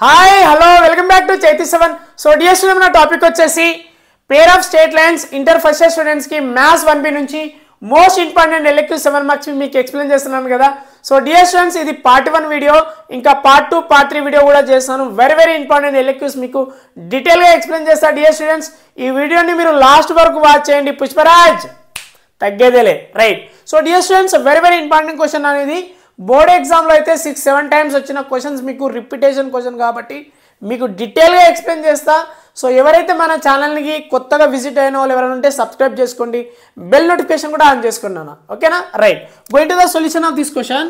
Hi hello welcome back to Chaithi 7. So dear student నా topic వచ్చేసి pair of straight lines inter first year students కి maths 1B నుంచి most important elective 7 marks మీకు explain చేస్తున్నాను కదా. So dear students ఇది part 1 video, ఇంకా part 2 part 3 video కూడా చేస్తాను. వెరీ ఇంపార్టెంట్ ఎలెక్టివ్స్ మీకు డీటెయిల్గా ఎక్స్ప్లెయిన్ చేస్తాను. డియర్ స్టూడెంట్స్ ఈ వీడియోని మీరు లాస్ట్ వరకు వాచ్ చేయండి. పుష్పరాజ్ తగ్గేదేలే right. So dear students very important question అనేది బోర్డ్ ఎగ్జామ్లో అయితే 6-7 టైమ్స్ వచ్చిన క్వశ్చన్స్ మీకు రిపీటేషన్ క్వశ్చన్ కాబట్టి మీకు డీటెయిల్గా ఎక్స్ప్లెయిన్ చేస్తా. సో ఎవరైతే మన ఛానల్కి కొత్తగా విజిట్ అయిన వాళ్ళు ఎవరైనా ఉంటే సబ్స్క్రైబ్ చేసుకోండి, బెల్ నోటిఫికేషన్ కూడా ఆన్ చేసుకున్నాను. ఓకేనా right. Going to the solution of this question.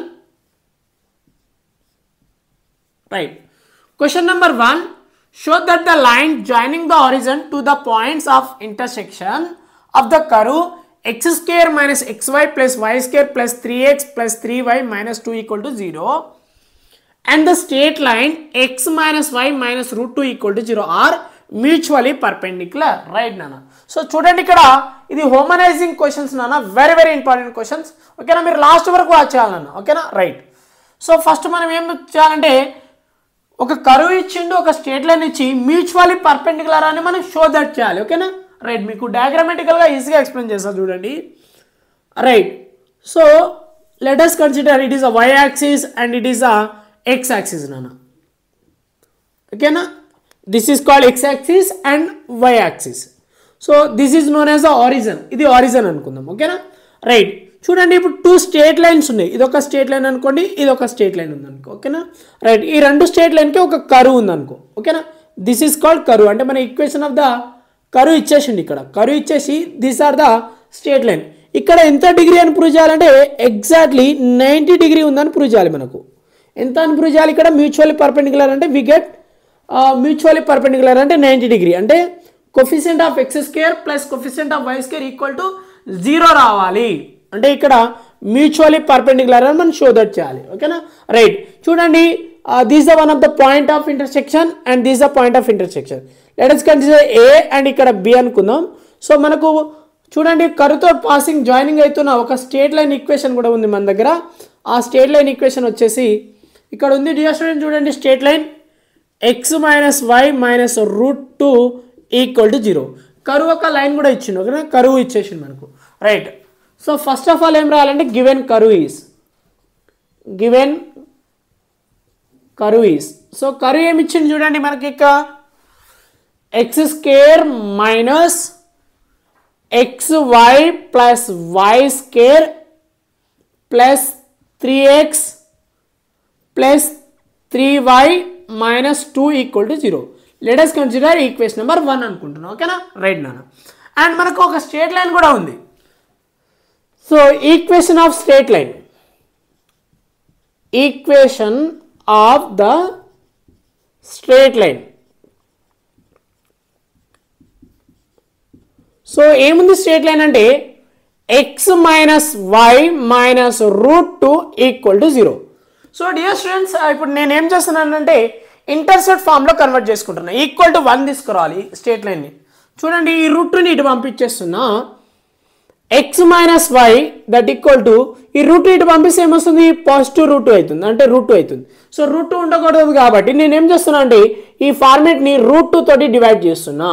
Right. Question number 1. Show that the line joining the horizon to the points of intersection of the curve x square minus xy plus y square plus 3x plus 3y minus 2 equal to 0 and the straight line x minus y minus root 2 equal to 0 are mutually perpendicular. Right నాన్న. So చూడండి ఇక్కడ ఇది హోమనైజింగ్ questions నాన్న, very important questions. ఓకేనా, మీరు last వరకు watch చేయాలన్న. ఓకేనా రైట్. సో ఫస్ట్ మనం ఏం చేయాలంటే ఒక కర్వ్ ఇచ్చిండు, ఒక స్ట్రేట్ లైన్ ఇచ్చి మ్యూచువల్లీ పర్పెండిక్యులర్ అని మనం షో దట్ చేయాలి. ఓకేనా రైట్. మీకు డయాగ్రామటికల్గా ఈజీగా ఎక్స్ప్లెయిన్ చేస్తాను చూడండి. Right. So let us consider it is a y axis and it is a x axis నాన్న. ఓకేనా, this is called x axis and y axis. So this is known as the origin. ఇది origin అనుకుందాం. ఓకేనా right. చూడండి ఇప్పుడు 2 straight lines ఉన్నాయి. ఇది ఒక స్ట్రేట్ లైన్ అనుకోండి, ఇది ఒక స్ట్రేట్ లైన్ ఉంది అనుకో. ఓకేనా రైట్. ఈ 2 స్ట్రేట్ లైన్కి ఒక కర్వ్ ఉంది అనుకో. ఓకేనా, దిస్ ఈస్ కాల్డ్ కర్వ్. అంటే మన ఈక్వేషన్ ఆఫ్ ద కర్వ్ ఇచ్చేసిండి. ఇక్కడ కర్వ్ ఇచ్చేసి these are the straight line. ఇక్కడ ఎంత డిగ్రీ అని ప్రూవ్ చేయాలంటే ఎగ్జాక్ట్లీ 90 డిగ్రీ ఉందని ప్రూవ్ చేయాలి. మనకు ఎంత అని ప్రూవ్ చేయాలి? ఇక్కడ మ్యూచువల్లీ పర్పెండిక్యులర్ అంటే వి గెట్ మ్యూచువల్లీ పర్పెండిక్యులర్ అంటే 90 డిగ్రీ. అంటే coefficient of x square plus coefficient of y square equal to 0 రావాలి. అంటే ఇక్కడ మ్యూచువల్లీ పర్పెండిక్యులర్ అని మనం షో దట్ చేయాలి. ఓకేనా రైట్. చూడండి this the one of the point of intersection and this the point of intersection. Let us consider A and ఇక్కడ B అనుకుందాం. సో మనకు చూడండి కర్వ్తో పాసింగ్ జాయినింగ్ అవుతున్న ఒక స్ట్రేట్ లైన్ ఈక్వేషన్ కూడా ఉంది మన దగ్గర. ఆ స్ట్రేట్ లైన్ ఈక్వేషన్ వచ్చేసి ఇక్కడ ఉంది. డియర్ స్టూడెంట్ చూడండి straight line x minus y minus root 2 equal to 0. Curve ఒక లైన్ కూడా ఇచ్చిండు. ఓకేనా, కరువు ఇచ్చేసిండు మనకు. Right. So first of all ఏం రాయాలంటే గివెన్ కరువు ఈస్ సో కరువు ఏమి ఇచ్చింది చూడండి మనకి ఇక X square minus xy plus y square plus 3x plus 3y minus 2 equal to 0. Let us consider equation number 1 అనుకుంటున్నాం. ఓకేనా రైట్ నాన్న. అండ్ మనకు ఒక స్ట్రేట్ లైన్ కూడా ఉంది. So equation of straight line, equation of the straight line. So ఏముంది straight line అంటే x minus y minus root 2 equal to 0. So dear students ఇప్పుడు నేను ఏం చేస్తున్నానంటే ఇంటర్సెప్ట్ ఫామ్లో కన్వర్ట్ చేసుకుంటున్నా. ఈక్వల్ టు 1 తీసుకురావాలి స్ట్రేట్ లైన్ని. చూడండి ఈ రూట్ 2ని ఇటు పంపించేస్తున్నా. X minus y that equal to ఈ రూట్ ఇటు పంపిస్తే ఏమొస్తుంది? పాజిటివ్ రూట్ 2 అవుతుంది. అంటే రూట్ 2 అవుతుంది. సో రూట్ 2 ఉండకూడదు కాబట్టి నేను ఏం చేస్తున్నా అంటే ఈ ఫార్మేట్ని రూట్ 2 తోటి డివైడ్ చేస్తున్నా.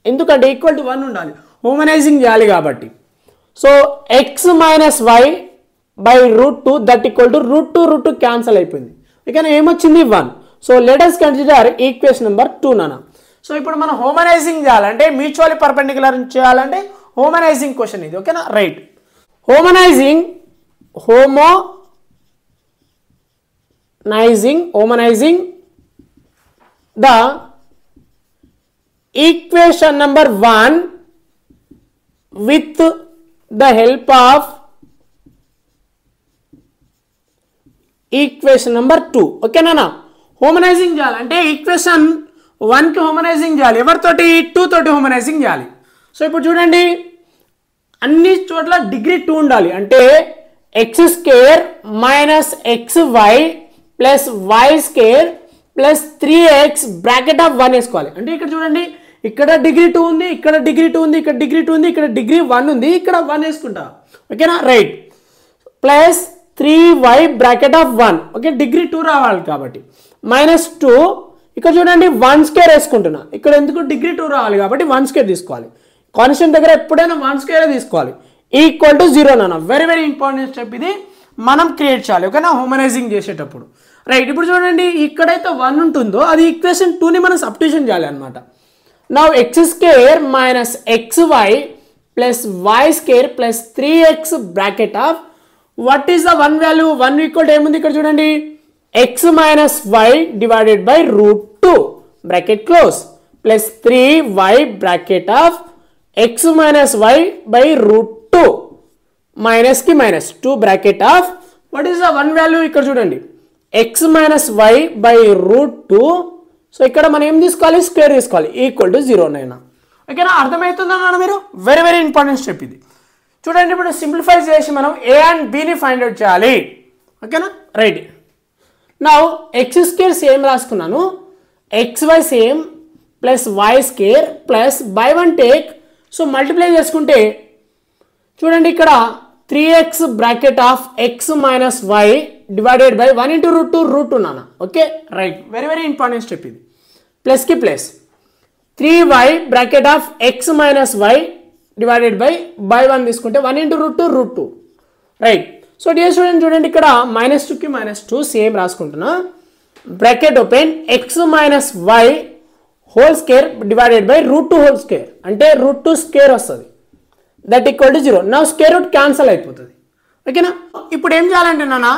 ఎందుకంటే ఈక్వల్ టు 1 ఉండాలి, హోమనైజింగ్ చేయాలి కాబట్టి. So x minus y by root 2 that equal to root 2 cancel అయిపోయింది. ఓకేనా ఏమొచ్చింది? 1. So let us consider equation number 2 నాన్న. సో ఇప్పుడు మనం హోమనైజింగ్ చేయాలంటే మ్యూచువల్లీ పర్పెండిక్యులర్ చేయాలంటే హోమనైజింగ్ క్వశ్చన్ ఇది. ఓకేనా right. Homogenising the equation number 1 with the help of equation number 2. ఓకేనా హోమనైజింగ్ చేయాలంటే ఈక్వేషన్ 1కి హోమనైజింగ్ చేయాలి. ఎవరితోటి? 2 తోటి హోమనైజింగ్ చేయాలి. సో ఇప్పుడు చూడండి అన్ని చోట్ల డిగ్రీ 2 ఉండాలి. అంటే x square minus x y plus y square plus 3x bracket of 1 వేసుకోవాలి. అంటే ఇక్కడ చూడండి ఇక్కడ డిగ్రీ 2 ఉంది, ఇక్కడ డిగ్రీ 2 ఉంది, ఇక్కడ డిగ్రీ 2 ఉంది, ఇక్కడ డిగ్రీ 1 ఉంది, ఇక్కడ 1 వేసుకుంటా. ఓకేనా right. Plus 3y bracket of 1 okay degree 2 రావాలి కాబట్టి -2 ఇక్కడ చూడండి 1 స్క్వేర్ వేసుకుంటున్నా. ఇక్కడ ఎందుకు డిగ్రీ 2 రావాలి కాబట్టి 1 స్క్వేర్ తీసుకోవాలి. కాన్స్టెంట్ దగ్గర ఎప్పుడైనా 1 స్క్వేర్ తీసుకోవాలి. ఈక్వల్ టు 0 నాన్న. వెరీ వెరీ ఇంపార్టెంట్ స్టెప్ ఇది మనం క్రియేట్ చేయాలి ఓకేనా హోమనైజింగ్ చేసేటప్పుడు. రైట్, ఇప్పుడు చూడండి ఇక్కడైతే 1 ఉంటుందో అది ఈక్వేషన్ 2ని మనం సబ్స్టిట్యూషన్ చేయాలి అనమాట. Now x square minus xy plus y square plus 3x bracket of what is the 1 value. 1 equal to ఏముంది ఇక్కడ చూడండి x minus y divided by √2 bracket close plus 3y bracket of x minus y by √2 minus కి minus 2 bracket of what is the 1 value ఇక్కడ చూడండి x minus y by √2. So ఇక్కడ మనం ఏం తీసుకోవాలి స్క్వేర్ తీసుకోవాలి ఈక్వల్ టు 0 నైనా. ఓకేనా అర్థమవుతుందన్నా మీరు వెరీ వెరీ ఇంపార్టెంట్ స్టెప్ ఇది. చూడండి ఇప్పుడు సింప్లిఫై చేసి మనం a అండ్ bని ఫైండ్ అవుట్ చేయాలి ఓకేనా. Right, now x square same రాసుకున్నాను xy same plus y square plus by 1 take. So multiply చేసుకుంటే చూడండి ఇక్కడ 3x bracket of x minus y divided by 1 into √2 నాన్న. Okay right, very very important step ఇది. Plus కి plus 3y bracket of x minus y divided by 1 తీసుకుంటే 1 into √2 right. So dear student చూడండి ఇక్కడ -2 కి -2 సేమ్ రాసుకుంటున్నా. Bracket open x minus y whole square divided by √2 whole square అంటే √2 square వస్తుంది that equal to 0. నా square root cancel అయిపోతుంది ఓకేనా. ఇప్పుడు ఏం చేయాలంటే నాన్న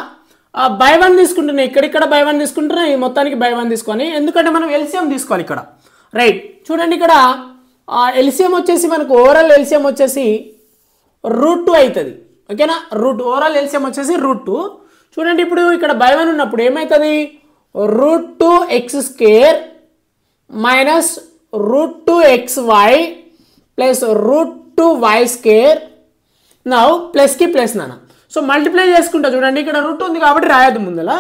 బై 1 తీసుకుంటున్నా, ఇక్కడ బై 1 తీసుకుంటున్నా, ఈ మొత్తానికి బై 1 తీసుకొని ఎందుకంటే మనం ఎల్సిఎం తీసుకోవాలి ఇక్కడ. రైట్, చూడండి ఇక్కడ ఎల్సిఎం వచ్చేసి మనకు ఓవరాల్ ఎల్సిఎం వచ్చేసి √2 అవుతుంది ఓకేనా. ఓవరాల్ ఎల్సిఎం వచ్చేసి √2. చూడండి ఇప్పుడు ఇక్కడ బై 1 ఉన్నప్పుడు ఏమవుతుంది √2x square minus √2xy plus √2y square. Now plus కి ప్లస్ నాన్న. సో మల్టిప్లై చేసుకుంటా చూడండి ఇక్కడ √2 ఉంది కాబట్టి రాయద్దు ముందల.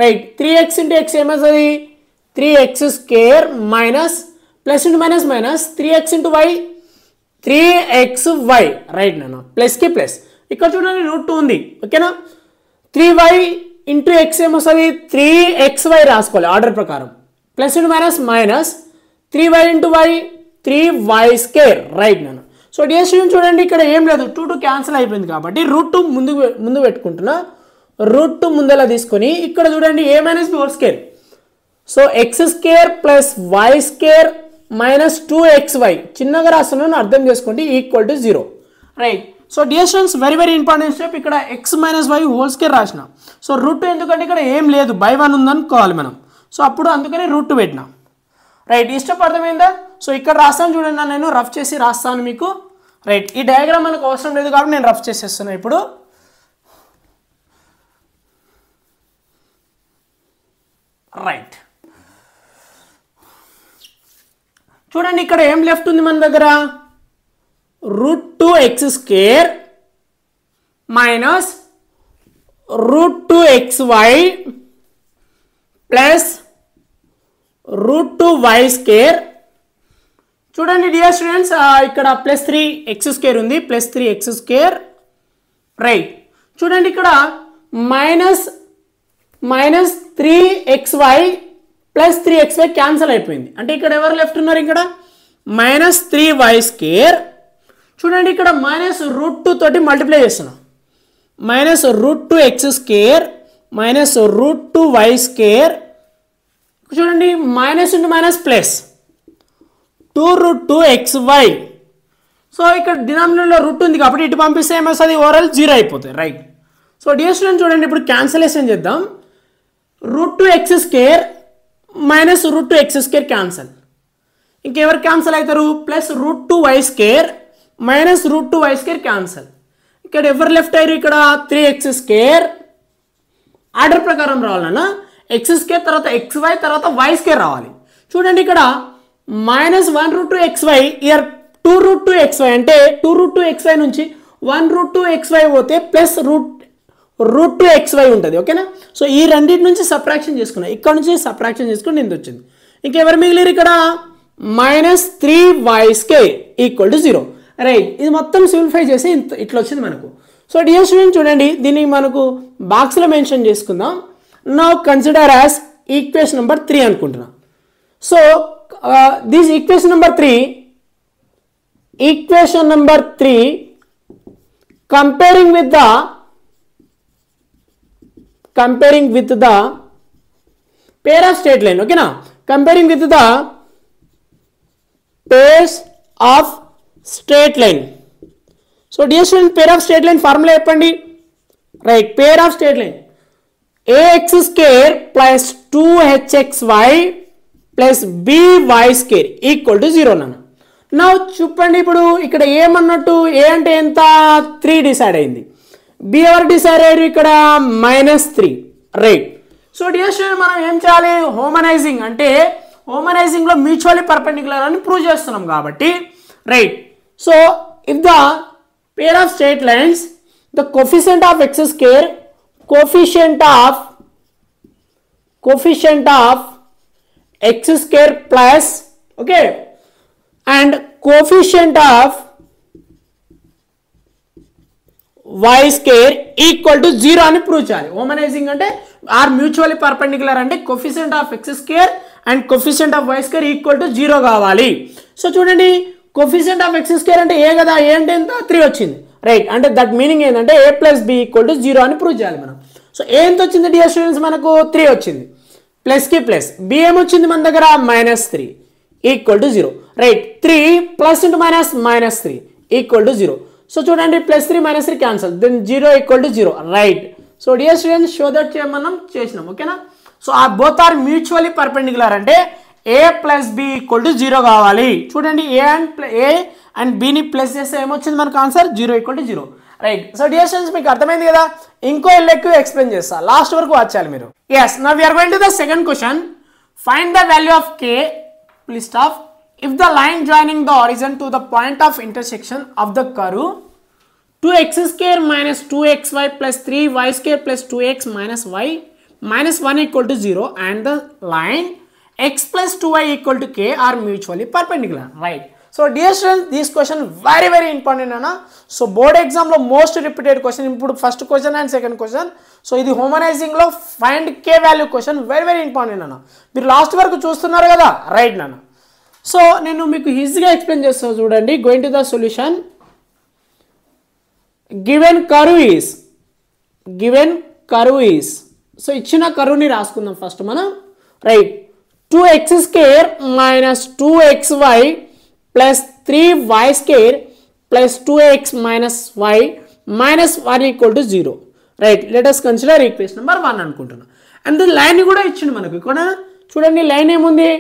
రైట్, 3x ఇంటూ x ఏమవుతుంది 3x square minus plus into minus minus 3x into y 3xy right నాన్న. ప్లస్ కి ప్లస్ ఇక్కడ చూడండి √2 ఉంది ఓకేనా. 3y ఇంటూ x ఏమొస్తుంది 3xy రాసుకోవాలి ఆర్డర్ ప్రకారం. Plus into minus minus 3y into y 3y square right నాన్న. సో డియర్ స్టూడెంట్ చూడండి ఇక్కడ ఏం లేదు 2 క్యాన్సిల్ అయిపోయింది కాబట్టి √2 ముందు పెట్టుకుంటున్నా. √2 ముందలా తీసుకొని ఇక్కడ చూడండి a minus b whole square. So x square plus y square minus 2xy చిన్నగా రాస్తున్నాను అర్థం చేసుకోండి equal to 0 right. So dear students very very important step ఇక్కడ x minus y whole square రాసిన. సో √2 ఎందుకంటే ఇక్కడ ఏం లేదు బై 1 ఉందనుకోవాలి మనం. సో అప్పుడు అందుకని √2 పెట్టినా రైట్. ఈ స్టెప్ అర్థమైందా. సో ఇక్కడ రాస్తాను చూడండి నేను రఫ్ చేసి రాస్తాను మీకు. రైట్, ఈ డయాగ్రామ్ మనకు అవసరం లేదు కాబట్టి నేను రఫ్ చేసేస్తున్నాను ఇప్పుడు. రైట్, చూడండి ఇక్కడ ఏం లెఫ్ట్ ఉంది మన దగ్గర √2x square minus √2xy plus √2y square. చూడండి డియర్ స్టూడెంట్స్ ఇక్కడ ప్లస్ 3x స్క్వేర్ ఉంది ప్లస్ 3x స్క్వేర్ రైట్. చూడండి ఇక్కడ minus 3xy plus 3xy cancel అయిపోయింది అంటే ఇక్కడ ఎవరు లెఫ్ట్ ఉన్నారు ఇక్కడ -3y స్క్వేర్. చూడండి ఇక్కడ -√2 తోటి మల్టిప్లై చేస్తున్నా -√2x square minus √2y square. చూడండి minus into minus plus 2√2xy. So ఇక్కడ డినామినేటర్లో √2 ఉంది కాబట్టి ఇటు పంపిస్తే ఏమొస్తుంది ఓవరాల్ 0 అయిపోతుంది రైట్. సో డియర్ స్టూడెంట్ చూడండి ఇప్పుడు క్యాన్సలేషన్ చేద్దాం. √2x square minus √2x square cancel. ఇంకెవరు క్యాన్సల్ అవుతారు plus √2y square minus √2y square cancel. ఇక్కడ ఎవరు లెఫ్ట్ అయ్యారు ఇక్కడ 3x స్క్వేర్ ఆర్డర్ ప్రకారం రావాలన్నా x స్క్వేర్ తర్వాత xy తర్వాత y స్క్వేర్ రావాలి. చూడండి ఇక్కడ -1√2xy ఇయర్ 2√2xy అంటే 2√2xy నుంచి 1√2xy పోతే ప్లస్ √2xy ఉంటుంది ఓకేనా. సో ఈ రెండింటి నుంచి సబ్ట్రాక్షన్ చేసుకున్నా ఇక్కడ నుంచి సబ్ట్రాక్షన్ చేసుకుని ఇంత వచ్చింది. ఇంకెవరు మిగిలిరు ఇక్కడ -3y square equal to 0 right. ఇది మొత్తం సింప్లిఫై చేసి ఇట్లా వచ్చింది మనకు. సో డియర్ స్టూడెంట్ చూడండి దీన్ని మనకు బాక్స్లో మెన్షన్ చేసుకుందాం. Now consider as equation number 3 అనుకుంటున్నా. So this equation number 3 comparing with the pair of straight line, okay na, comparing with the pairs of straight line. So dear student, pair of straight line formula cheppandi. Right, pair of straight line ax square plus 2hxy plus by square equal to 0 nana. Now చూపండి, ఇప్పుడు ఇక్కడ ఏమన్నట్టు ఏ అంటే ఎంత 3 decide అయింది, B ఎవరు decide అయ్యారు ఇక్కడ -3. Right. So dear student, మనం ఏం చేయాలి, హోమనైజింగ్ అంటే హోమనైజింగ్ లో మ్యూచువల్లీ పర్పెండిక్యులర్ అని ప్రూవ్ చేస్తున్నాం కాబట్టి. Right. So if the pair of straight lines, the coefficient of x square, coefficient of x square plus, okay, and coefficient of y square equal to 0 అని prove చేయాలి. హోమనైజింగ్ అంటే ఆర్ మ్యూచువల్లీ పర్పెండిక్యులర్ అంటే coefficient of x square and coefficient of y square equal to 0 కావాలి. So చూడండి, coefficient of x square అంటే ఏ కదా, ఏ అంటే ఎంత 3 వచ్చింది. రైట్. అంటే దట్ మీనింగ్ ఏంటంటే a plus b equal to 0 అని ప్రూవ్ చేయాలి మనం. సో ఏ ఎంత వచ్చింది డియర్ స్టూడెంట్స్, మనకు 3 వచ్చింది, ప్లస్ కి ప్లస్, b ఏమొచ్చింది మన దగ్గర -3 equal to 0. Right. 3 plus into minus -3 equal to 0. So చూడండి, +3 -3 cancel, then 0 equal to 0. Right. So dear students, show that మనం చేసినాం, ఓకేనా. సో ఆ బోత్ ఆర్ మ్యూచువల్లీ పర్పెండిక్యులర్ అంటే a plus b equal to 0 కావాలి. చూడండి, a అండ్ b ని plus చేస్తే ఏమొచ్చింది మనకు answer 0 equal to 0. Right. So dear students, మీకు అర్థమైంది కదా, ఇంకో ఎక్కువ ఎక్స్ప్లెయిన్ చేస్తా, లాస్ట్ వరకు వచ్చాలి మీరు. Yes, now we are going to the second question. Find the value of k, please stop, if the line joining the horizon to the point of intersection of the curve 2x square minus 2xy plus 3y square plus 2x minus y minus 1 equal to 0 and the line x plus 2y equal to k are mutually perpendicular. Right. So dear students, this question very important nana. So board exam lo most repeated question, ఇప్పుడు first question and second question. So ఇది హోమనైజింగ్ లో find k value question very important nana. మీరు last వరకు చూస్తున్నారు కదా. Right నాన్న. So నేను మీకు ఈజీగా ఎక్స్ప్లెయిన్ చేస్తాను చూడండి. Going to the solution. Given curve is so ఇచ్చిన కర్వ్ని రాసుకుందాం ఫస్ట్ మనం. Right. 2x square minus 2xy plus 3y square plus 2x minus y minus 1 equal to 0. Right. Let us consider equation number 1 అనుకుంటున్నాం. And line కూడా ఇచ్చింది మనకు ఇక్కడ. చూడండి, line ఏముంది,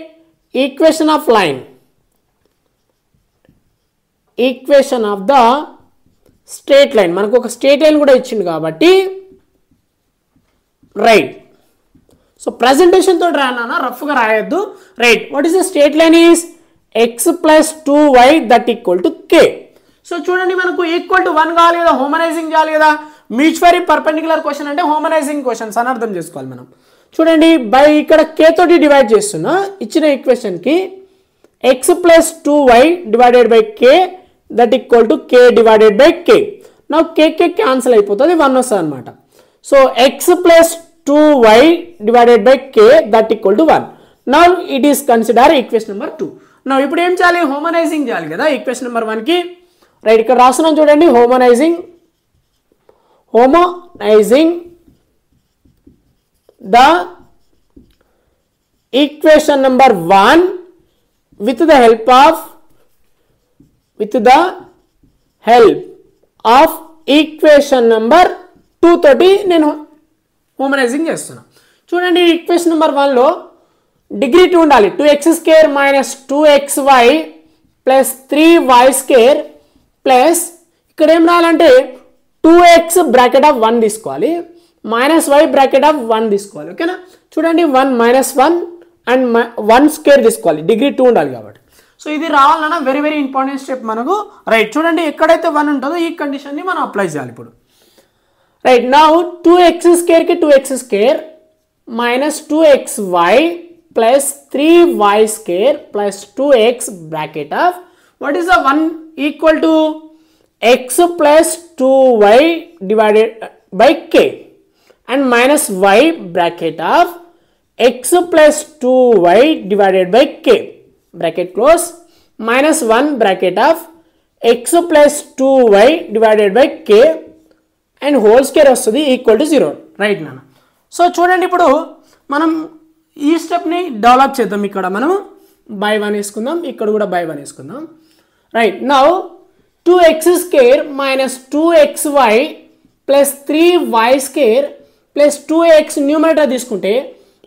equation of line, equation of the straight line, మనకు ఒక straight line కూడా ఇచ్చింది కాబట్టి. రైట్. సో ప్రెజెంటేషన్ తోటి రానా, రఫ్గా రాయొద్దు. Right. What is the straight line is x plus 2y that equal to k. So చూడండి, మనకు ఈక్వల్ టు 1 కావాలి కదా, హోమనైజింగ్ చేయాలి కదా. మ్యూచువల్లీ పర్పెండిక్యులర్ క్వశ్చన్ అంటే హోమనైజింగ్ క్వశ్చన్స్ అని అర్థం చేసుకోవాలి మనం. చూడండి, బై ఇక్కడ k తోటి డివైడ్ చేస్తున్నా ఇచ్చిన ఈక్వేషన్ కి x plus 2y divided by k that equal to k divided by k. నా k క్యాన్సిల్ అయిపోతుంది, 1 వస్తుంది అనమాట. So x plus 2y divided by k that equal to 1. Now it is consider equation number 2. నా ఇప్పుడు ఏం చేయాలి, హోమనైజింగ్ చేయాలి కదా ఈక్వేషన్ నెంబర్ 1 కి. రైట్. ఇక్కడ రాస్తున్నాం చూడండి, హోమనైజింగ్ the equation number 1 with the help of equation number 2 తోటి నేను హోమనైజింగ్ చేస్తున్నా. చూడండి, ఈక్వేషన్ నెంబర్ 1 లో డిగ్రీ 2 ఉండాలి. 2x square minus 2xy plus 3y square plus ఇక్కడ ఏం రాయాలంటే 2x బ్రాకెట్ ఆఫ్ 1 తీసుకోవాలి, మైనస్ y బ్రాకెట్ ఆఫ్ 1 తీసుకోవాలి. ఓకేనా. చూడండి, 1 మైనస్ 1 అండ్ 1 స్క్వేర్ తీసుకోవాలి, డిగ్రీ 2 ఉండాలి కాబట్టి. సో ఇది రావాలన్నా వెరీ ఇంపార్టెంట్ స్టెప్ మనకు. రైట్. చూడండి, ఎక్కడైతే 1 ఉంటుందో ఈ కండిషన్ని మనం అప్లై చేయాలి ఇప్పుడు. రైట్. నౌ 2x స్క్వేర్ కి 2x square minus 2xy plus 3y square plus 2x bracket of what is the 1 equal to x plus 2y divided by k and minus y bracket of x plus 2y divided by k bracket close minus 1 bracket of x plus 2y divided by k and whole square వస్తుంది equal to 0 right నాన్న. So చూడండి ఇప్పుడు మనం ఈ stepney develop చేద్దాం. ఇక్కడ మనం by 1 వేసుకుందాం, ఇక్కడ కూడా బై 1 వేసుకుందాం. Right now 2x square minus 2xy plus 3y square plus 2x numerator తీసుకుంటే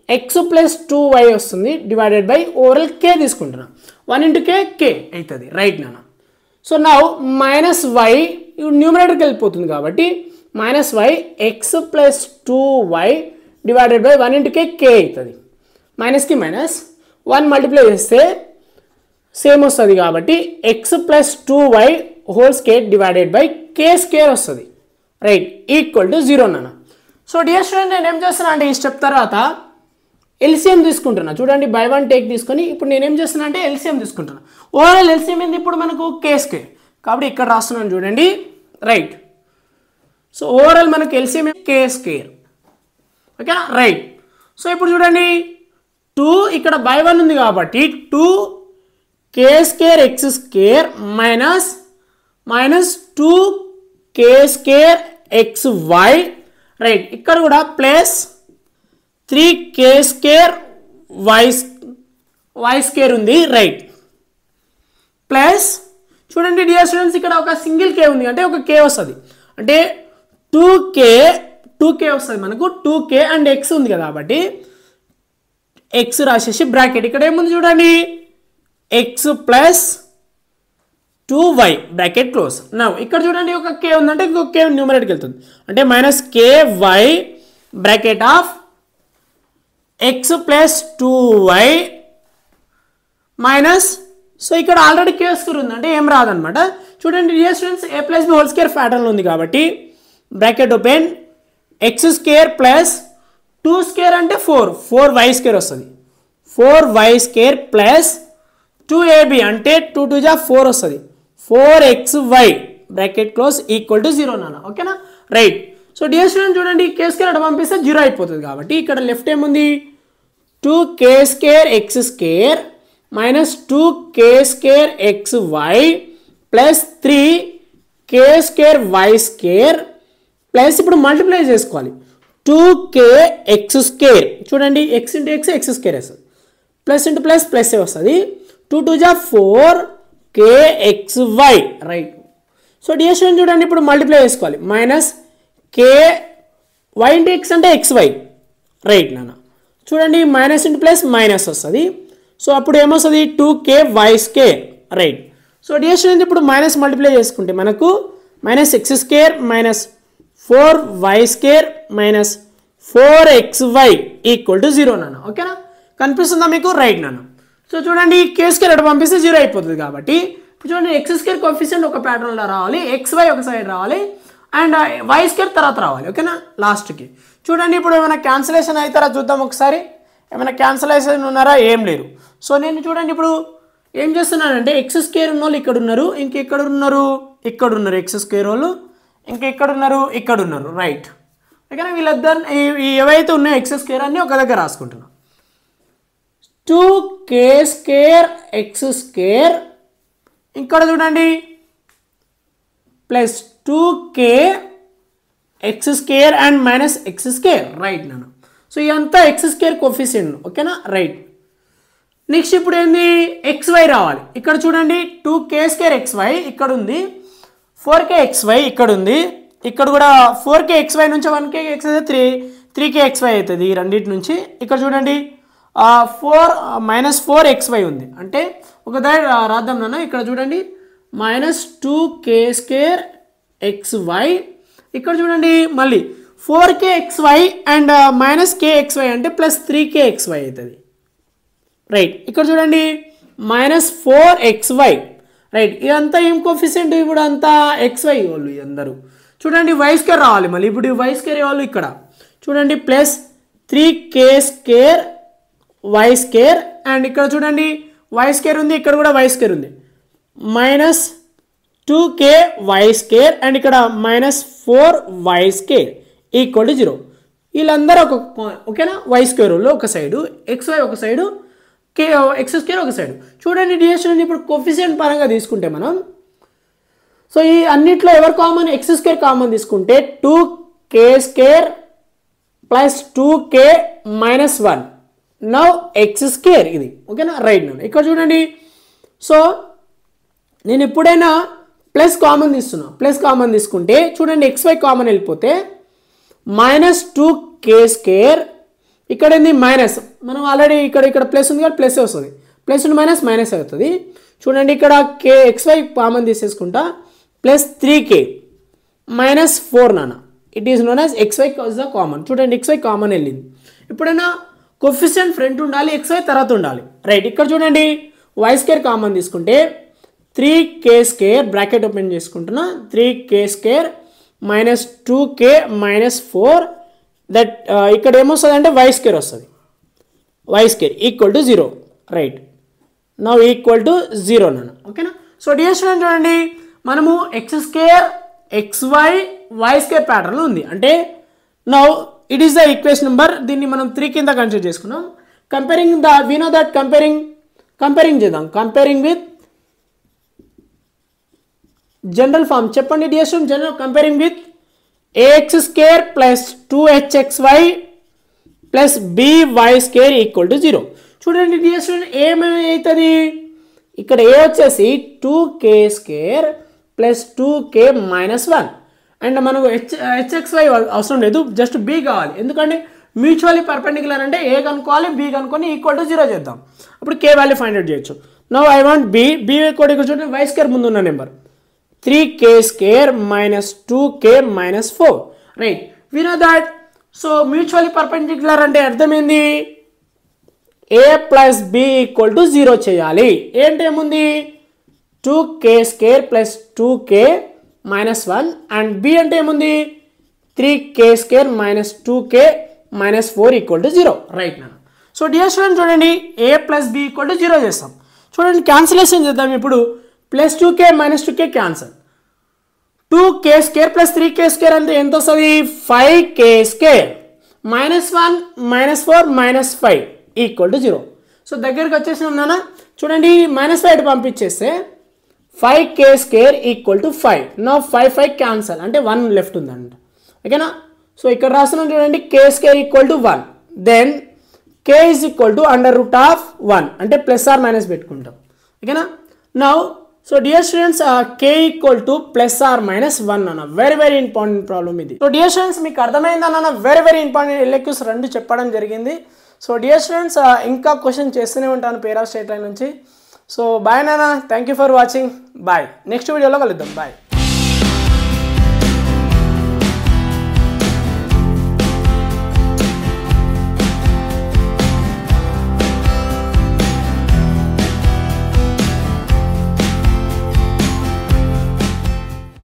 x plus 2y వస్తుంది డివైడెడ్ బై ఓవరాల్ k తీసుకుంటున్నాం. 1 into k k అవుతుంది రైట్ నాన్న. సో నౌ మైనస్ వై న్యూమరేటర్కి వెళ్ళిపోతుంది కాబట్టి minus y x plus 2y divided by 1 into k k అవుతుంది. మైనస్కి మైనస్ 1 మల్టిప్లై చేస్తే సేమ్ వస్తుంది కాబట్టి x plus 2y whole square divided by k square వస్తుంది రైట్ ఈక్వల్ టు 0 నాన్న. సో డియర్ స్టూడెంట్ నేను ఏం చేస్తున్నా అంటే ఈ స్టెప్ తర్వాత ఎల్సిఎం తీసుకుంటున్నా. చూడండి బై 1 టేక్ తీసుకొని ఇప్పుడు నేను ఏం చేస్తున్నా అంటే ఎల్సిఎం తీసుకుంటున్నా. ఓవరాల్ ఎల్సిఎం ఏంది ఇప్పుడు మనకు k స్క్వేర్ కాబట్టి ఇక్కడ రాస్తున్నాను చూడండి రైట్. సో ఓవరాల్ మనకు ఎల్సిఎం k స్క్వేర్ ఓకేనా రైట్. సో ఇప్పుడు చూడండి 2 ఇక్కడ బై 1 ఉంది కాబట్టి 2 k square x square minus 2 k square x y right. ఇక్కడ కూడా plus 3k square y square ఉంది రైట్. ప్లస్ చూడండి డియర్ స్టూడెంట్స్ ఇక్కడ ఒక సింగిల్ k ఉంది అంటే ఒక k వస్తుంది అంటే 2k వస్తుంది మనకు 2k అండ్ x ఉంది కదా కాబట్టి x రాసేసి బ్రాకెట్ ఇక్కడ ఏముంది చూడండి x plus 2y bracket close. నా ఇక్కడ చూడండి ఒక k ఉందంటే ఇంకొక k న్యూమరేటర్కి వెళ్తుంది అంటే minus ky bracket of x plus 2y minus so ఇక్కడ ఆల్రెడీ k స్క్వేర్ ఉంది అంటే ఏం రాదనమాట. చూడండి dear students a plus b whole square pattern ఉంది కాబట్టి bracket open x square plus 2 square అంటే 4y స్క్వేర్ వస్తుంది 4y స్క్వేర్ ప్లస్ 2ab అంటే 2 2 జా 4 వస్తుంది 4xy bracket close equal to 0 నాన్న ఓకేనా రైట్. సో డియర్ స్టూడెంట్ చూడండి k స్క్వేర్ అటు పంపిస్తే 0 అయిపోతుంది కాబట్టి ఇక్కడ లెఫ్ట్ ఏముంది 2k square x square minus 2k square x y plus 3k square y square plus ఇప్పుడు మల్టిప్లై చేసుకోవాలి 2k ఎక్స్ స్క్వేర్ చూడండి x into x x square వస్తుంది ప్లస్ ఇంటూ ప్లస్ ప్లస్ వస్తుంది 2 2 జా 4k x y right. So dear student చూడండి ఇప్పుడు multiply చేసుకోవాలి minus k y into X అంటే xy రైట్ నాన్న. చూడండి మైనస్ ఇంటూ ప్లస్ మైనస్ వస్తుంది సో అప్పుడు ఏమొస్తుంది 2k y square right. So dear student ఇప్పుడు మైనస్ మల్టిప్లై చేసుకుంటే మనకు minus X square minus 4y square minus 4xy equal to 0 నాన్న ఓకేనా కనిపిస్తుందా మీకు రైట్ నాన్న. సో చూడండి k స్క్వేర్ అటు పంపిస్తే 0 అయిపోతుంది కాబట్టి ఇప్పుడు చూడండి ఎక్స్ స్క్వేర్ కోఎఫిషియంట్ ఒక ప్యాటర్న్లో రావాలి xy ఒక సైడ్ రావాలి అండ్ y స్క్వేర్ తర్వాత రావాలి ఓకేనా లాస్ట్కి. చూడండి ఇప్పుడు ఏమైనా క్యాన్సిలేషన్ అవుతారా చూద్దాం ఒకసారి ఏమైనా క్యాన్సిలేషన్ ఉన్నారా ఏం లేరు. సో నేను చూడండి ఇప్పుడు ఏం చేస్తున్నానంటే ఎక్స్ స్క్వేర్ ఉన్న వాళ్ళు ఇక్కడ ఉన్నారు ఇంకెక్కడ ఉన్నారు ఇక్కడ ఉన్నారు ఎక్స్ స్క్వేర్ వాళ్ళు ఇంకెక్కడ ఉన్నారు ఇక్కడ ఉన్నారు రైట్ ఓకేనా. వీళ్ళిద్దరు ఏవైతే ఉన్నాయో ఎక్స్ స్క్వేర్ అన్ని ఒక దగ్గర రాసుకుంటున్నాం 2k స్క్వేర్ ఎక్స్ స్క్వేర్ ఇక్కడ చూడండి plus 2k x square and minus X square right నాన్న. సో ఇదంతా ఎక్స్ స్క్వేర్ కోఎఫిషియంట్ ఓకేనా రైట్. నెక్స్ట్ ఇప్పుడు ఏంది xy రావాలి ఇక్కడ చూడండి 2k స్క్వేర్ xy ఇక్కడ ఉంది 4k xy ఇక్కడ ఉంది ఇక్కడ కూడా 4k xy నుంచి 1k x అయితే 3k xy అవుతుంది ఈ రెండింటి నుంచి. ఇక్కడ చూడండి 4 xy ఉంది అంటే ఒక దగ్గర రాద్దాం నాన్న. ఇక్కడ చూడండి మైనస్ 2k స్క్వేర్ xy ఇక్కడ చూడండి మళ్ళీ 4k xy and minus k xy అంటే ప్లస్ 3k xy అవుతుంది రైట్. ఇక్కడ చూడండి మైనస్ 4xy రైట్. ఇదంతా ఏం కోఎఫిషియంట్ ఇప్పుడు అంతా xy వాళ్ళు అందరూ చూడండి y స్క్వేర్ రావాలి మళ్ళీ ఇప్పుడు y స్క్వేర్ వాళ్ళు ఇక్కడ చూడండి plus 3k square y square and ఇక్కడ చూడండి y స్క్వేర్ ఉంది ఇక్కడ కూడా y స్క్వేర్ ఉంది minus 2k y square and ఇక్కడ minus 4y square equal to 0. వీళ్ళందరూ ఓకేనా వై స్క్వేర్లో ఒక సైడు XY ఒక సైడు X స్క్వేర్ ఒక సైడు. చూడండి డియర్ స్టూడెంట్, ఇప్పుడు కోఫిషియంట్ పరంగా తీసుకుంటే మనం సో ఈ అన్నిట్లో ఎవరు కామన్ X స్క్వేర్ కామన్ తీసుకుంటే 2k square plus 2k minus 1 now X square ఇది ఓకేనా రైట్. నన్ను ఇక్కడ చూడండి, సో నేను ఎప్పుడైనా ప్లస్ కామన్ తీస్తున్నా, ప్లస్ కామన్ తీసుకుంటే చూడండి XY కామన్ వెళ్ళిపోతే మైనస్ 2k స్క్వేర్, ఇక్కడ ఏంది మైనస్, మనం ఆల్రెడీ ఇక్కడ ప్లస్ ఉంది కాబట్టి ప్లస్ వస్తుంది, ప్లస్ మైనస్ మైనస్ అవుతుంది. చూడండి ఇక్కడ XY కామన్ తీసేసుకుంటా ప్లస్ 3k మైనస్ 4 నాన్న, it is known as XY is the common. చూడండి XY కామన్ వెళ్ళింది. ఎప్పుడైనా కోఫిషియంట్ ఫ్రంట్ ఉండాలి, XY తర్వాత ఉండాలి రైట్. ఇక్కడ చూడండి వై స్క్వేర్ కామన్ తీసుకుంటే 3k స్క్వేర్ బ్రాకెట్ ఓపెన్ చేసుకుంటున్నా 3k square minus 2k minus 4 that ఇక్కడ ఏమొస్తుంది అంటే వై స్క్వేర్ వస్తుంది, y square equal to 0 right. Now equal to 0 నాన్న ఓకేనా. సో డియర్ స్టూడెంట్ చూడండి, మనము X square XY y square ప్యాటర్న్లో ఉంది అంటే now it is the equation number. దీన్ని మనం 3 కింద కన్సిడర్ చేసుకున్నాం. Comparing the we know that comparing చేద్దాం. కంపేరింగ్ విత్ జనరల్ ఫామ్ చెప్పండి dear student, general comparing with ax square plus 2hxy plus by square equal to 0. చూడండి dear student ఏమవుతుంది, ఇక్కడ ఏ వచ్చేసి 2k square plus 2k minus 1 and మనకు hxy అవసరం లేదు, just b కావాలి. ఎందుకంటే మ్యూచువల్లీ పర్పెండిక్యులర్ అంటే ఏ కనుక్కోవాలి, b కనుక్కొని ఈక్వల్ టు 0 చేద్దాం, అప్పుడు k వాల్యూ ఫైండ్ అవుట్ చేయొచ్చు. నౌ ఐ వాంట్ b కూడా ఇక్కడ చూడండి y స్క్వేర్ ముందు ఉన్న number 3k square minus 2k minus 4 right. We know that so mutually perpendicular అంటే అర్థమైంది a plus b equal to 0 చేయాలి. ఏంటి ఏముంది 2k square plus 2k minus 1 and b అంటే ఏముంది 3k square minus 2k minus 4 equal to 0 right నా. So dear student చూడండి a plus b equal to 0 చేస్తాం. చూడండి క్యాన్సిలేషన్ చేద్దాం. ఇప్పుడు plus 2k minus 2k cancel, 2k square plus 3k square అంటే ఎంత వస్తుంది 5k square minus 1 minus 4 minus 5 equal to 0. So దగ్గరికి వచ్చేసి ఉన్నానా చూడండి మైనస్ 5 పంపించేస్తే 5k square equal to 5. No 5 cancel అంటే 1 లెఫ్ట్ ఉందంట ఓకేనా. సో ఇక్కడ రాస్తున్నాం చూడండి k square equal to 1, then k is equal to under root of 1 అంటే ప్లస్ ఆర్ మైనస్ పెట్టుకుంటాం ఓకేనా. Now so dear students k equal to plus or minus 1 అన్న వెరీ ఇంపార్టెంట్ ప్రాబ్లమ్ ఇది. సో డియర్ స్టూడెంట్స్ మీకు అర్థమైందన్న very important LQs 2 చెప్పడం జరిగింది. So dear students ఇంకా క్వశ్చన్ చేస్తూనే ఉంటాను పేరా స్టేట్ లైన్ నుంచి. సో బాయ్ నాన్న, thank you for watching, bye. Next వీడియోలో కలుద్దాం, బాయ్.